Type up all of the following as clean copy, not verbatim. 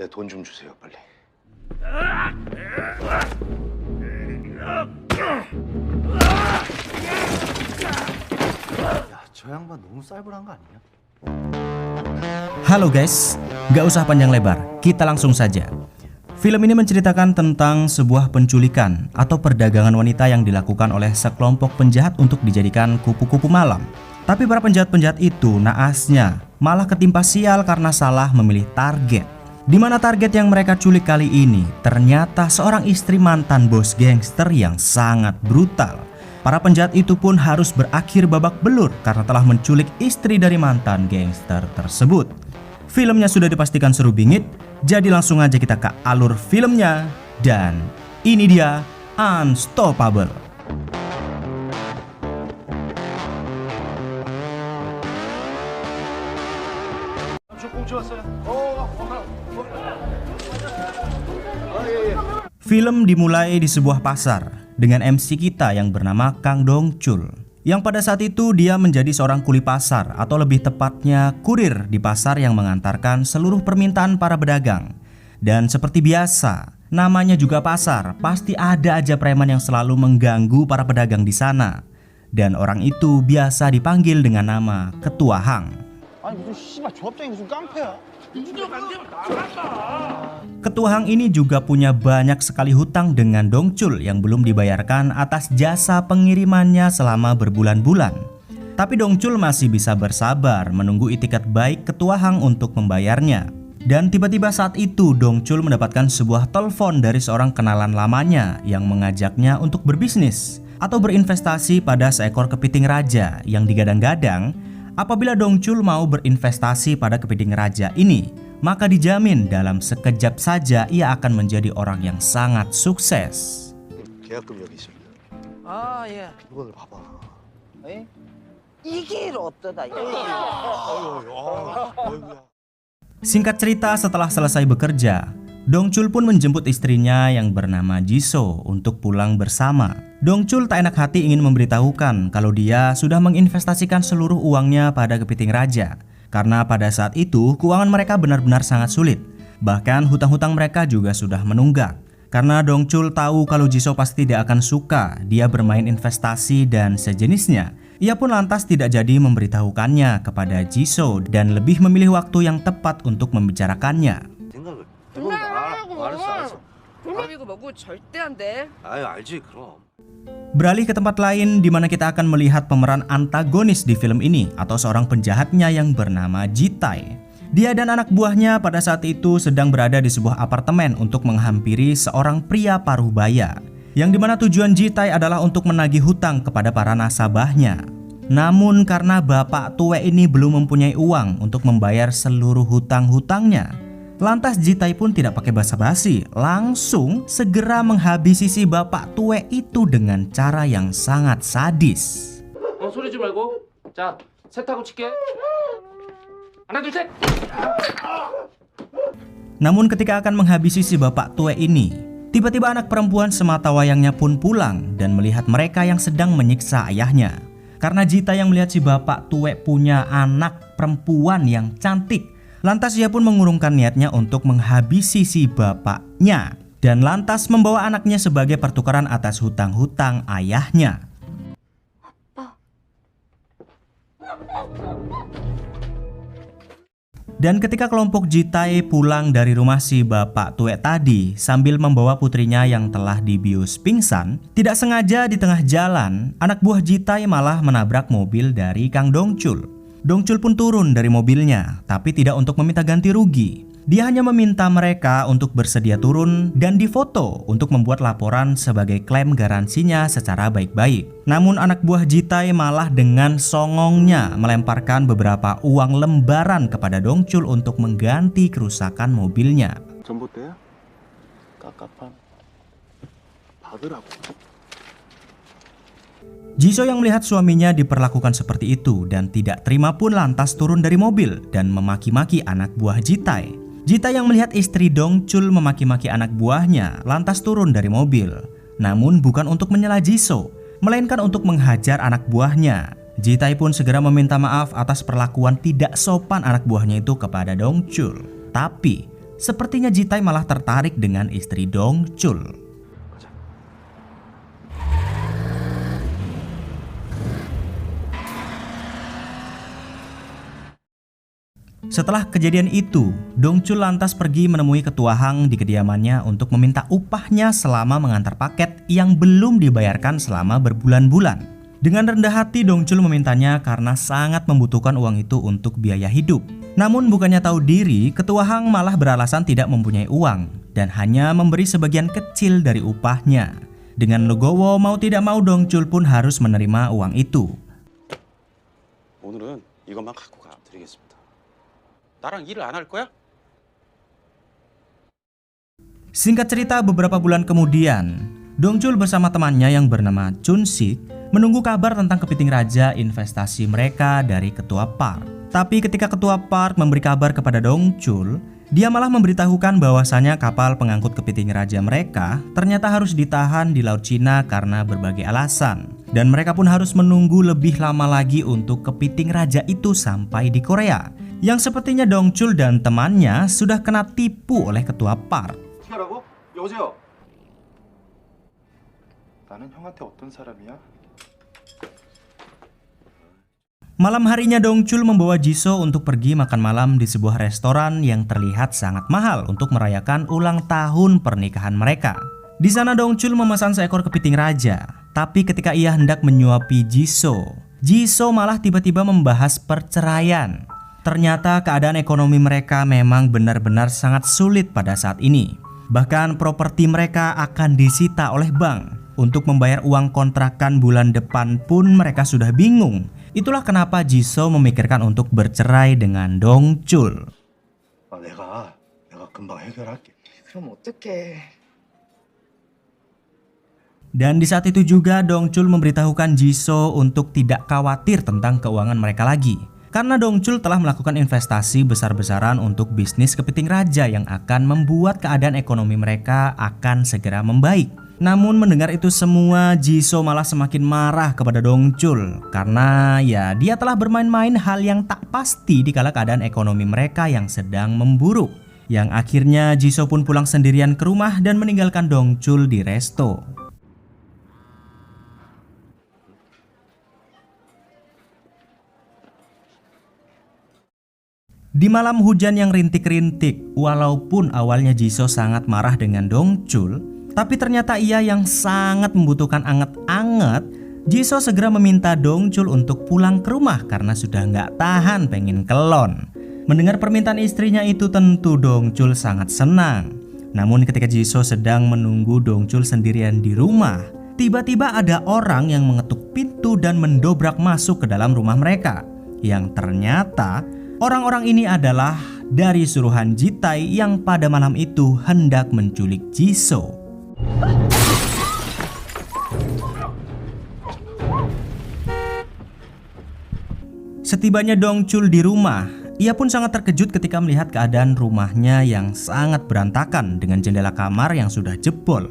내 돈 좀 주세요, 빨리. 야, 저 양반 너무 쌀벌한 거 아니냐? Halo guys, gak usah panjang lebar, kita langsung saja. Film ini menceritakan tentang sebuah penculikan atau perdagangan wanita yang dilakukan oleh sekelompok penjahat untuk dijadikan kupu-kupu malam. Tapi para penjahat-penjahat itu naasnya malah ketimpa sial karena salah memilih target. Di mana target yang mereka culik kali ini ternyata seorang istri mantan bos gangster yang sangat brutal. Para penjahat itu pun harus berakhir babak belur karena telah menculik istri dari mantan gangster tersebut. Filmnya sudah dipastikan seru bingit, jadi langsung aja kita ke alur filmnya. Dan ini dia Unstoppable. Film dimulai di sebuah pasar dengan MC kita yang bernama Kang Dongchul, yang pada saat itu dia menjadi seorang kuli pasar atau lebih tepatnya kurir di pasar yang mengantarkan seluruh permintaan para pedagang. Dan seperti biasa, namanya juga pasar, pasti ada aja preman yang selalu mengganggu para pedagang di sana. Dan orang itu biasa dipanggil dengan nama Ketua Hang. 아니 무슨 씨발 조합장이 무슨 깡패야? Ketua Hang ini juga punya banyak sekali hutang dengan Dongchul yang belum dibayarkan atas jasa pengirimannya selama berbulan-bulan. Tapi Dongchul masih bisa bersabar menunggu itikat baik Ketua Hang untuk membayarnya. Dan tiba-tiba saat itu Dongchul mendapatkan sebuah telepon dari seorang kenalan lamanya yang mengajaknya untuk berbisnis atau berinvestasi pada seekor kepiting raja yang digadang-gadang apabila Dongchul mau berinvestasi pada kepiting raja ini, maka dijamin dalam sekejap saja ia akan menjadi orang yang sangat sukses. 계약금 여기 있습니다. 아 예. 이거를 봐봐. 에? 이게 어떠다? Singkat cerita, setelah selesai bekerja, Dongchul pun menjemput istrinya yang bernama Jisoo untuk pulang bersama. Dongchul tak enak hati ingin memberitahukan kalau dia sudah menginvestasikan seluruh uangnya pada kepiting raja. Karena pada saat itu keuangan mereka benar-benar sangat sulit. Bahkan hutang-hutang mereka juga sudah menunggak. Karena Dongchul tahu kalau Jisoo pasti tidak akan suka dia bermain investasi dan sejenisnya, ia pun lantas tidak jadi memberitahukannya kepada Jisoo dan lebih memilih waktu yang tepat untuk membicarakannya. 알았어. 그리고 뭐고 절대 안 돼. 아유, 알지 그럼. Beralih ke tempat lain di mana kita akan melihat pemeran antagonis di film ini atau seorang penjahatnya yang bernama Ji-tae. Dia dan anak buahnya pada saat itu sedang berada di sebuah apartemen untuk menghampiri seorang pria paruh baya, yang dimana tujuan Ji-tae adalah untuk menagih hutang kepada para nasabahnya. Namun karena bapak tua ini belum mempunyai uang untuk membayar seluruh hutang-hutangnya, lantas Ji-tae pun tidak pakai basa-basi, langsung segera menghabisi si bapak tua itu dengan cara yang sangat sadis. 소리 지 말고. 자, 셋하고 칠게. 하나, 둘, 셋. Namun ketika akan menghabisi si bapak tua ini, tiba-tiba anak perempuan sematawayangnya pun pulang dan melihat mereka yang sedang menyiksa ayahnya. Karena Ji-tae yang melihat si bapak tua punya anak perempuan yang cantik, lantas ia pun mengurungkan niatnya untuk menghabisi si bapaknya dan lantas membawa anaknya sebagai pertukaran atas hutang-hutang ayahnya. Dan ketika kelompok Ji-tae pulang dari rumah si bapak tua tadi sambil membawa putrinya yang telah dibius pingsan, tidak sengaja di tengah jalan anak buah Ji-tae malah menabrak mobil dari Kang Dongchul. Dongchul pun turun dari mobilnya, tapi tidak untuk meminta ganti rugi. Dia hanya meminta mereka untuk bersedia turun dan difoto untuk membuat laporan sebagai klaim garansinya secara baik-baik. Namun anak buah Ji-tae malah dengan songongnya melemparkan beberapa uang lembaran kepada Dongchul untuk mengganti kerusakan mobilnya. 전봇대야? 깝깝함. 받으라고. Jisoo yang melihat suaminya diperlakukan seperti itu dan tidak terima pun lantas turun dari mobil dan memaki-maki anak buah Ji-tae. Ji-tae yang melihat istri Dongchul memaki-maki anak buahnya lantas turun dari mobil. Namun bukan untuk menyela Jisoo, melainkan untuk menghajar anak buahnya. Ji-tae pun segera meminta maaf atas perlakuan tidak sopan anak buahnya itu kepada Dongchul. Tapi sepertinya Jitai malah tertarik dengan istri Dongchul. Setelah kejadian itu, Dongchul lantas pergi menemui Ketua Hang di kediamannya untuk meminta upahnya selama mengantar paket yang belum dibayarkan selama berbulan-bulan. Dengan rendah hati Dongchul memintanya karena sangat membutuhkan uang itu untuk biaya hidup. Namun bukannya tahu diri, Ketua Hang malah beralasan tidak mempunyai uang dan hanya memberi sebagian kecil dari upahnya. Dengan legowo mau tidak mau Dongchul pun harus menerima uang itu. 오늘은 이것만 갖고 가 드리겠습니다. 나랑 일을 안 할 거야? Singkat cerita, beberapa bulan kemudian, Dongchul bersama temannya yang bernama Chun-sik menunggu kabar tentang kepiting raja investasi mereka dari Ketua Park. Tapi ketika Ketua Park memberi kabar kepada Dongchul, dia malah memberitahukan bahwasanya kapal pengangkut kepiting raja mereka ternyata harus ditahan di Laut Cina karena berbagai alasan. Dan mereka pun harus menunggu lebih lama lagi untuk kepiting raja itu sampai di Korea. Yang sepertinya Dongchul dan temannya sudah kena tipu oleh Ketua Park. 뭐라고? 여보세요. 나는 형한테 어떤 사람이야? Malam harinya Dongchul membawa Jisoo untuk pergi makan malam di sebuah restoran yang terlihat sangat mahal untuk merayakan ulang tahun pernikahan mereka. Di sana Dongchul memesan seekor kepiting raja, tapi ketika ia hendak menyuapi Jisoo malah tiba-tiba membahas perceraian. Ternyata keadaan ekonomi mereka memang benar-benar sangat sulit pada saat ini. Bahkan properti mereka akan disita oleh bank. Untuk membayar uang kontrakan bulan depan pun mereka sudah bingung. Itulah kenapa Jisoo memikirkan untuk bercerai dengan Dongchul. 내가 금방 해결할게. 그럼 어떡해. Dan di saat itu juga Dongchul memberitahukan Jisoo untuk tidak khawatir tentang keuangan mereka lagi. Karena Dongchul telah melakukan investasi besar-besaran untuk bisnis kepiting raja yang akan membuat keadaan ekonomi mereka akan segera membaik. Namun mendengar itu semua, Jisoo malah semakin marah kepada Dongchul karena ya dia telah bermain-main hal yang tak pasti di kala keadaan ekonomi mereka yang sedang memburuk. Yang akhirnya Jisoo pun pulang sendirian ke rumah dan meninggalkan Dongchul di resto. Di malam hujan yang rintik-rintik, walaupun awalnya Jisoo sangat marah dengan Dongchul, tapi ternyata ia yang sangat membutuhkan anget-anget. Jisoo segera meminta Dongchul untuk pulang ke rumah karena sudah nggak tahan pengen kelon. Mendengar permintaan istrinya itu tentu Dongchul sangat senang. Namun ketika Jisoo sedang menunggu Dongchul sendirian di rumah, tiba-tiba ada orang yang mengetuk pintu dan mendobrak masuk ke dalam rumah mereka. Yang ternyata orang-orang ini adalah dari suruhan Jitai yang pada malam itu hendak menculik Jisoo. Setibanya Dongchul di rumah, ia pun sangat terkejut ketika melihat keadaan rumahnya yang sangat berantakan dengan jendela kamar yang sudah jebol.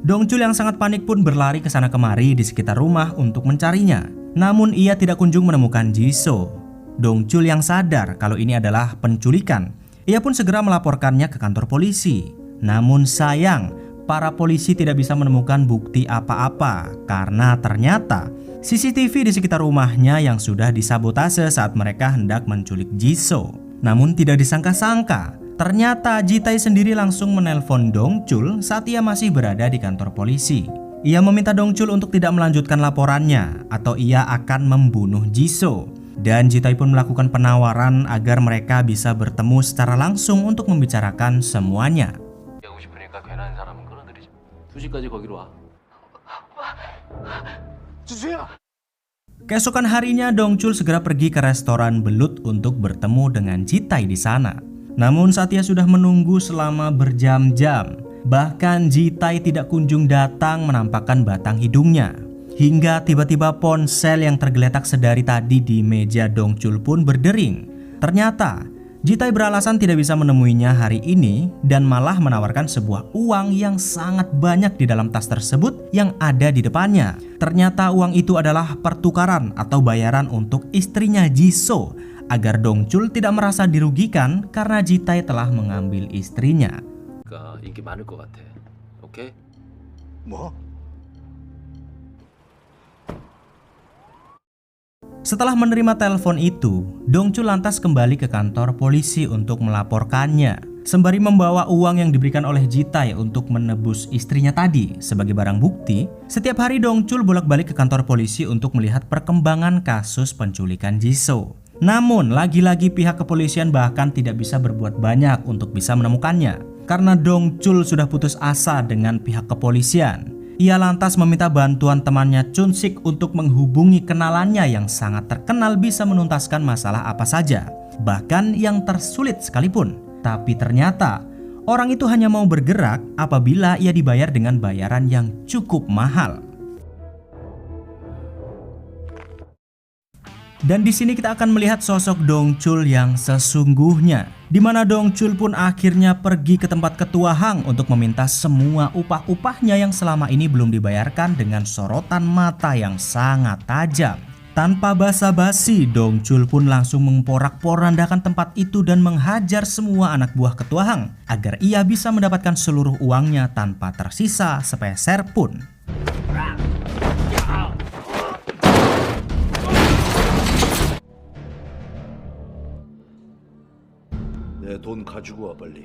Dongchul yang sangat panik pun berlari ke sana kemari di sekitar rumah untuk mencarinya. Namun ia tidak kunjung menemukan Jisoo. Dongchul yang sadar kalau ini adalah penculikan, ia pun segera melaporkannya ke kantor polisi. Namun sayang, para polisi tidak bisa menemukan bukti apa-apa karena ternyata CCTV di sekitar rumahnya yang sudah disabotase saat mereka hendak menculik Jisoo. Namun tidak disangka-sangka, ternyata Jitai sendiri langsung menelpon Dongchul saat ia masih berada di kantor polisi. Ia meminta Dongchul untuk tidak melanjutkan laporannya atau ia akan membunuh Jisoo. Dan Jitai pun melakukan penawaran agar mereka bisa bertemu secara langsung untuk membicarakan semuanya. 2시까지 거기로 와. Keesokan harinya Dongchul segera pergi ke restoran belut untuk bertemu dengan Jitai di sana. Namun saat ia sudah menunggu selama berjam-jam, bahkan Jitai tidak kunjung datang menampakkan batang hidungnya. Hingga tiba-tiba ponsel yang tergeletak sedari tadi di meja Dongchul pun berdering. Ternyata Jitai beralasan tidak bisa menemuinya hari ini dan malah menawarkan sebuah uang yang sangat banyak di dalam tas tersebut yang ada di depannya. Ternyata uang itu adalah pertukaran atau bayaran untuk istrinya Jisoo agar Dongchul tidak merasa dirugikan karena Jitai telah mengambil istrinya. 그러니까 인기 많을 것 같아. 오케이? 뭐? Setelah menerima telepon itu, Dongchul lantas kembali ke kantor polisi untuk melaporkannya, sembari membawa uang yang diberikan oleh Jitai untuk menebus istrinya tadi sebagai barang bukti. Setiap hari Dongchul bolak-balik ke kantor polisi untuk melihat perkembangan kasus penculikan Jisoo. Namun, lagi-lagi pihak kepolisian bahkan tidak bisa berbuat banyak untuk bisa menemukannya, karena Dongchul sudah putus asa dengan pihak kepolisian. Ia lantas meminta bantuan temannya Chun-sik untuk menghubungi kenalannya yang sangat terkenal bisa menuntaskan masalah apa saja, bahkan yang tersulit sekalipun. Tapi ternyata orang itu hanya mau bergerak apabila ia dibayar dengan bayaran yang cukup mahal. Dan di sini kita akan melihat sosok Dongchul yang sesungguhnya, di mana Dongchul pun akhirnya pergi ke tempat ketua Hang untuk meminta semua upah-upahnya yang selama ini belum dibayarkan dengan sorotan mata yang sangat tajam. Tanpa basa-basi, Dongchul pun langsung memporak-porandakan tempat itu dan menghajar semua anak buah ketua Hang agar ia bisa mendapatkan seluruh uangnya tanpa tersisa sepeser pun. 내 돈 가지고 와 빨리.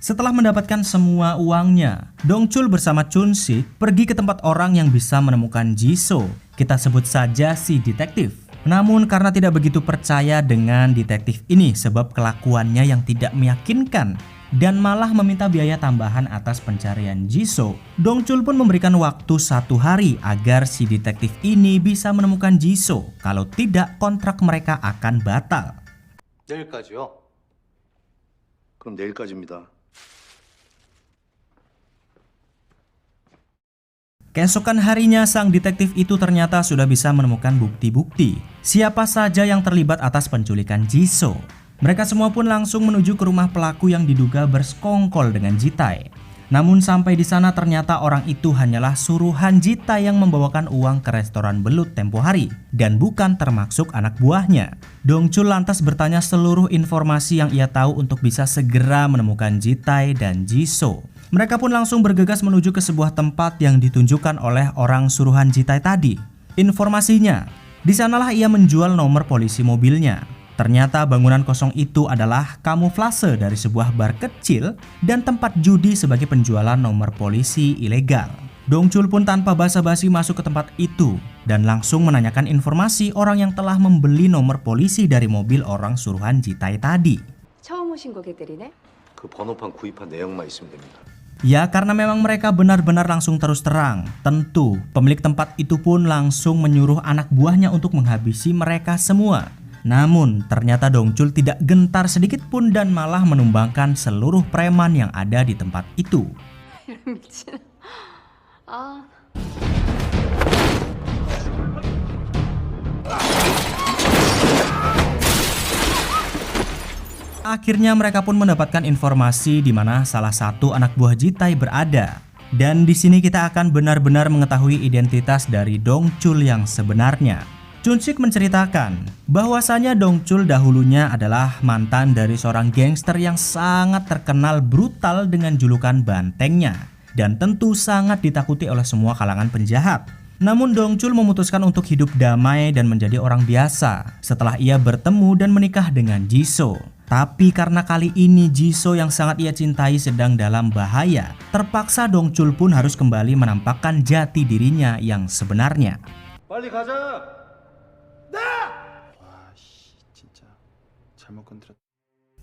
Setelah mendapatkan semua uangnya, Dongchul bersama Chun-sik pergi ke tempat orang yang bisa menemukan Jisoo. Kita sebut saja si detektif. Namun karena tidak begitu percaya dengan detektif ini sebab kelakuannya yang tidak meyakinkan dan malah meminta biaya tambahan atas pencarian Jisoo, Dongchul pun memberikan waktu 1 hari agar si detektif ini bisa menemukan Jisoo. Kalau tidak, kontrak mereka akan batal. 내일까지요? 그럼 내일까지입니다. Keesokan harinya sang detektif itu ternyata sudah bisa menemukan bukti-bukti siapa saja yang terlibat atas penculikan Jisoo. Mereka semua pun langsung menuju ke rumah pelaku yang diduga bersekongkol dengan Jitai. Namun sampai di sana ternyata orang itu hanyalah suruhan Jitai yang membawakan uang ke restoran belut tempo hari dan bukan termasuk anak buahnya. Dongchul lantas bertanya seluruh informasi yang ia tahu untuk bisa segera menemukan Jitai dan Jisoo. Mereka pun langsung bergegas menuju ke sebuah tempat yang ditunjukkan oleh orang suruhan Jitai tadi. Informasinya, di sanalah ia menjual nomor polisi mobilnya. Ternyata bangunan kosong itu adalah kamuflase dari sebuah bar kecil dan tempat judi sebagai penjualan nomor polisi ilegal. Dongchul pun tanpa basa-basi masuk ke tempat itu dan langsung menanyakan informasi orang yang telah membeli nomor polisi dari mobil orang suruhan Jitai tadi. 처음 오신 고객들이네. 그 번호판 구입한 내역만 있으면 됩니다. Ya, karena memang mereka benar-benar langsung terus terang. Tentu pemilik tempat itu pun langsung menyuruh anak buahnya untuk menghabisi mereka semua. Namun ternyata Dongchul tidak gentar sedikit pun dan malah menumbangkan seluruh preman yang ada di tempat itu. 미친. 아. Akhirnya mereka pun mendapatkan informasi di mana salah satu anak buah Jitai berada. Dan di sini kita akan benar-benar mengetahui identitas dari Dongchul yang sebenarnya. Chun-sik menceritakan bahwasanya Dongchul dahulunya adalah mantan dari seorang gangster yang sangat terkenal brutal dengan julukan Bantengnya dan tentu sangat ditakuti oleh semua kalangan penjahat. Namun Dongchul memutuskan untuk hidup damai dan menjadi orang biasa setelah ia bertemu dan menikah dengan Jisoo. Tapi karena kali ini Jisoo yang sangat ia cintai sedang dalam bahaya, terpaksa Dongchul pun harus kembali menampakkan jati dirinya yang sebenarnya. 빨리 가자. 진짜 잘못 건드렸.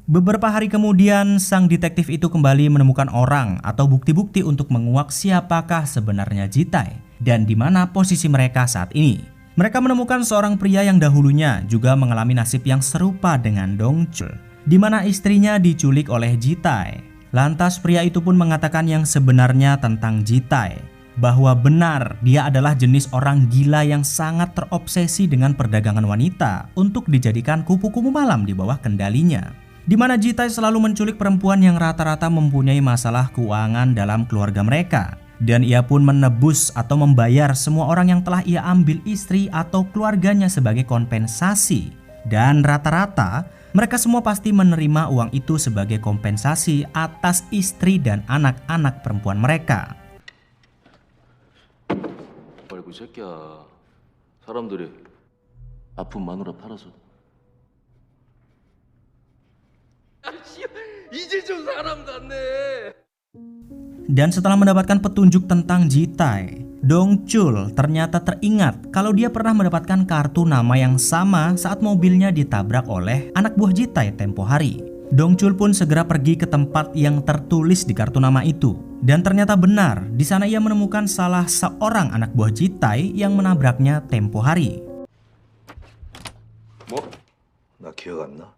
Beberapa hari kemudian, sang detektif itu kembali menemukan orang atau bukti-bukti untuk menguak siapakah sebenarnya Jitai dan di mana posisi mereka saat ini. Mereka menemukan seorang pria yang dahulunya juga mengalami nasib yang serupa dengan Dongchul, di mana istrinya diculik oleh Jitai. Lantas pria itu pun mengatakan yang sebenarnya tentang Jitai, bahwa benar dia adalah jenis orang gila yang sangat terobsesi dengan perdagangan wanita untuk dijadikan kupu-kupu malam di bawah kendalinya. Di mana Jitai selalu menculik perempuan yang rata-rata mempunyai masalah keuangan dalam keluarga mereka. Dan ia pun menebus atau membayar semua orang yang telah ia ambil istri atau keluarganya sebagai kompensasi. Dan rata-rata mereka semua pasti menerima uang itu sebagai kompensasi atas istri dan anak-anak perempuan mereka. 말고 이 새끼야. 사람들이 아픈 마누라 팔아서. 이제 좀 사람 같네. Dan setelah mendapatkan petunjuk tentang Jitai, Dongchul ternyata teringat kalau dia pernah mendapatkan kartu nama yang sama saat mobilnya ditabrak oleh anak buah Jitai tempo hari. Dongchul pun segera pergi ke tempat yang tertulis di kartu nama itu. Dan ternyata benar, di sana ia menemukan salah seorang anak buah Jitai yang menabraknya tempo hari. 뭐? 나 기억 안 나?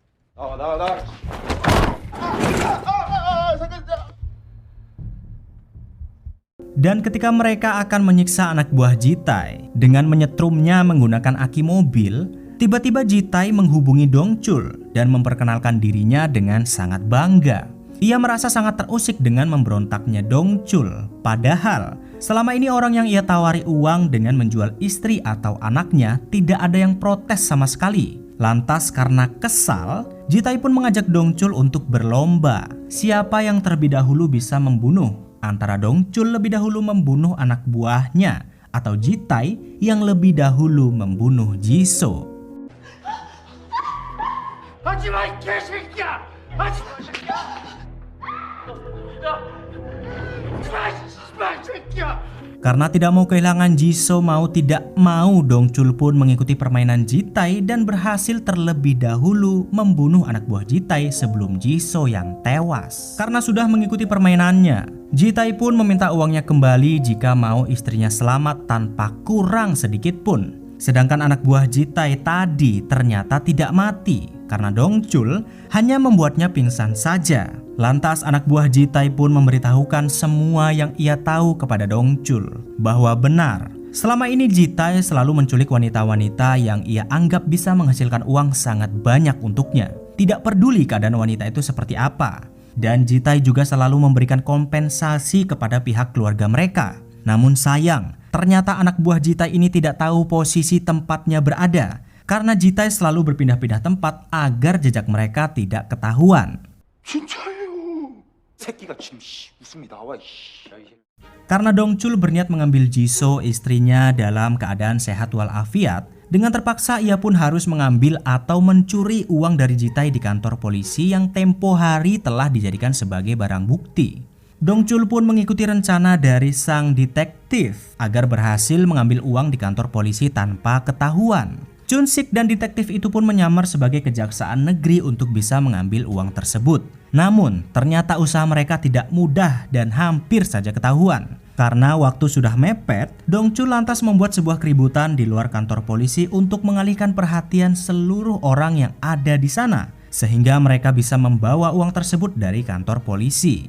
Dan ketika mereka akan menyiksa anak buah Jitai dengan menyetrumnya menggunakan aki mobil, tiba-tiba Jitai menghubungi Dongchul dan memperkenalkan dirinya dengan sangat bangga. Ia merasa sangat terusik dengan memberontaknya Dongchul. Padahal selama ini orang yang ia tawari uang dengan menjual istri atau anaknya tidak ada yang protes sama sekali. Lantas karena kesal, Jitai pun mengajak Dongchul untuk berlomba. Siapa yang terlebih dahulu bisa membunuh? Antara Dongchul lebih dahulu membunuh anak buahnya atau Jitai yang lebih dahulu membunuh Jisoo. Karena tidak mau kehilangan Jisoo, mau tidak mau Dongchul pun mengikuti permainan Jitai dan berhasil terlebih dahulu membunuh anak buah Jitai sebelum Jisoo yang tewas. Karena sudah mengikuti permainannya, Jitai pun meminta uangnya kembali jika mau istrinya selamat tanpa kurang sedikit pun. Sedangkan anak buah Jitai tadi ternyata tidak mati karena Dongchul hanya membuatnya pingsan saja. Lantas anak buah Jitai pun memberitahukan semua yang ia tahu kepada Dongchul bahwa benar selama ini Jitai selalu menculik wanita-wanita yang ia anggap bisa menghasilkan uang sangat banyak untuknya. Tidak peduli keadaan wanita itu seperti apa. Dan Jitai juga selalu memberikan kompensasi kepada pihak keluarga mereka. Namun sayang, ternyata anak buah Jitai ini tidak tahu posisi tempatnya berada karena Jitai selalu berpindah-pindah tempat agar jejak mereka tidak ketahuan. 새끼가 지금 웃음이 나와. Karena Dongchul berniat mengambil Jisoo istrinya dalam keadaan sehat walafiat, dengan terpaksa ia pun harus mengambil atau mencuri uang dari Jitai di kantor polisi yang tempo hari telah dijadikan sebagai barang bukti. Dongchul pun mengikuti rencana dari sang detektif agar berhasil mengambil uang di kantor polisi tanpa ketahuan. Chun-sik dan detektif itu pun menyamar sebagai kejaksaan negeri untuk bisa mengambil uang tersebut. Namun ternyata usaha mereka tidak mudah dan hampir saja ketahuan. Karena waktu sudah mepet, Dongchul lantas membuat sebuah keributan di luar kantor polisi untuk mengalihkan perhatian seluruh orang yang ada di sana, sehingga mereka bisa membawa uang tersebut dari kantor polisi.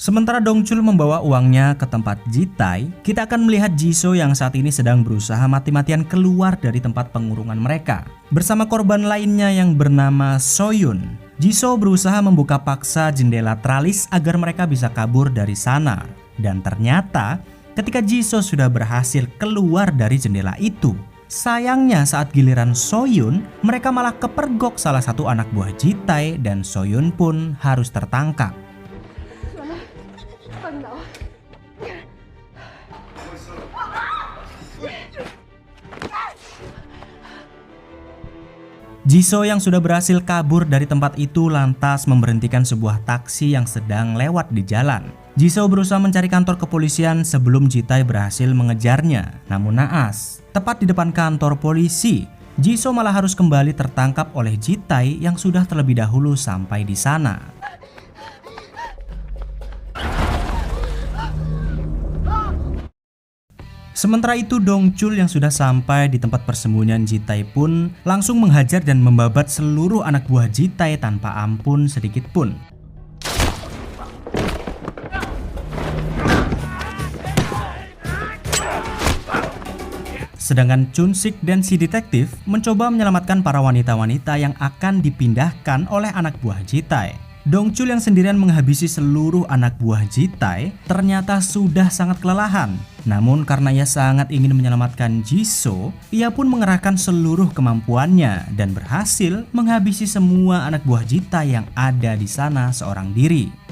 Sementara Dongchul membawa uangnya ke tempat Jitai, kita akan melihat Jisoo yang saat ini sedang berusaha mati-matian keluar dari tempat pengurungan mereka. Bersama korban lainnya yang bernama Soyun, Jisoo berusaha membuka paksa jendela tralis agar mereka bisa kabur dari sana. Dan ternyata ketika Jisoo sudah berhasil keluar dari jendela itu, sayangnya saat giliran Soyun, mereka malah kepergok salah satu anak buah Jitai dan Soyun pun harus tertangkap. Jisoo yang sudah berhasil kabur dari tempat itu lantas memberhentikan sebuah taksi yang sedang lewat di jalan. Jisoo berusaha mencari kantor kepolisian sebelum Jitai berhasil mengejarnya. Namun naas, tepat di depan kantor polisi, Jisoo malah harus kembali tertangkap oleh Jitai yang sudah terlebih dahulu sampai di sana. Sementara itu Dongchul yang sudah sampai di tempat persembunyian Jitai pun langsung menghajar dan membabat seluruh anak buah Jitai tanpa ampun sedikit pun. Sedangkan Chun Sik dan si detektif mencoba menyelamatkan para wanita-wanita yang akan dipindahkan oleh anak buah Ji-tae. Dong Chul yang sendirian menghabisi seluruh anak buah Ji-tae ternyata sudah sangat kelelahan. Namun karena ia sangat ingin menyelamatkan Ji-so, ia pun mengerahkan seluruh kemampuannya dan berhasil menghabisi semua anak buah Ji-tae yang ada di sana seorang diri.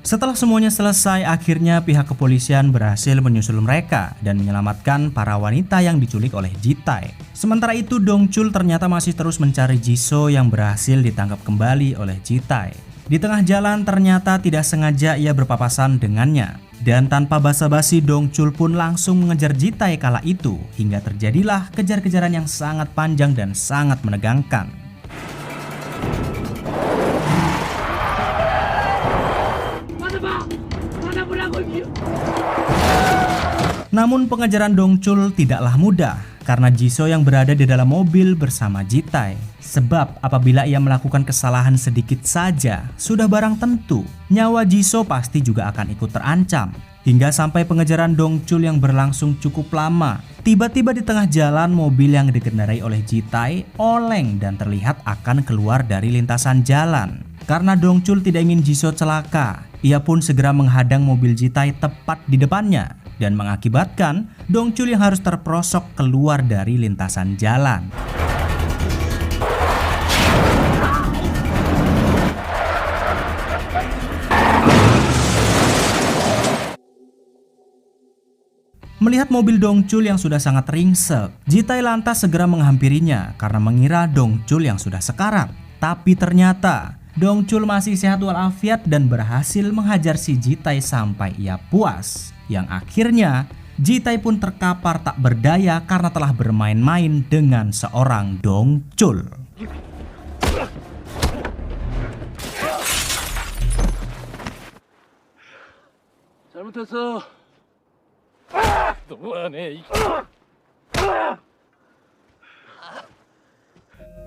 Setelah semuanya selesai, akhirnya pihak kepolisian berhasil menyusul mereka dan menyelamatkan para wanita yang diculik oleh Ji-tae. Sementara itu Dong Chul ternyata masih terus mencari Ji-so yang berhasil ditangkap kembali oleh Ji-tae. Di tengah jalan ternyata tidak sengaja ia berpapasan dengannya. Dan tanpa basa-basi Dong Chul pun langsung mengejar Ji-tae kala itu hingga terjadilah kejar-kejaran yang sangat panjang dan sangat menegangkan. Namun pengejaran Dong Chul tidaklah mudah karena Ji-so yang berada di dalam mobil bersama Ji-tae. Sebab apabila ia melakukan kesalahan sedikit saja, sudah barang tentu nyawa Ji-so pasti juga akan ikut terancam. Hingga sampai pengejaran Dong Chul yang berlangsung cukup lama. Tiba-tiba di tengah jalan mobil yang dikendarai oleh Ji-tae oleng dan terlihat akan keluar dari lintasan jalan. Karena Dong Chul tidak ingin Ji-so celaka, ia pun segera menghadang mobil Ji-tae tepat di depannya dan mengakibatkan Dong Chul yang harus terperosok keluar dari lintasan jalan. Melihat mobil Dong Chul yang sudah sangat ringsek, Ji-tae lantas segera menghampirinya karena mengira Dong Chul yang sudah sekarat. Tapi ternyata Dong Chul masih sehat walafiat dan berhasil menghajar si Ji-tae sampai ia puas. Yang akhirnya Ji-tae pun terkapar tak berdaya karena telah bermain-main dengan seorang Dong Chul. 잘못했어. 너무하네.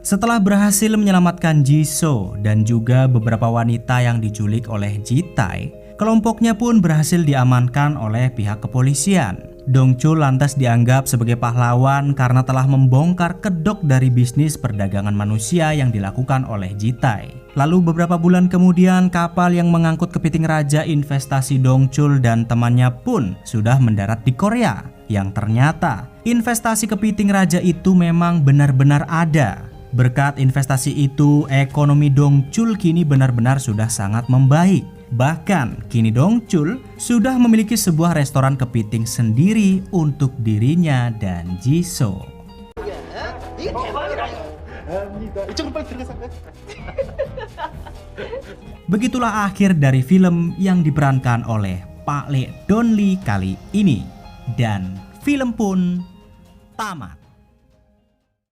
Setelah berhasil menyelamatkan Ji-so dan juga beberapa wanita yang diculik oleh Ji-tae, kelompoknya pun berhasil diamankan oleh pihak kepolisian. Dong Chul lantas dianggap sebagai pahlawan karena telah membongkar kedok dari bisnis perdagangan manusia yang dilakukan oleh Ji-tae. Lalu beberapa bulan kemudian kapal yang mengangkut kepiting raja investasi Dong Chul dan temannya pun sudah mendarat di Korea. Yang ternyata investasi kepiting raja itu memang benar-benar ada. Berkat investasi itu, ekonomi Dong Chul kini benar-benar sudah sangat membaik. Bahkan kini Dong Chul sudah memiliki sebuah restoran kepiting sendiri untuk dirinya dan Ji-so. Begitulah akhir dari film yang diperankan oleh Pak Lee Don Lee kali ini. Dan film pun tamat.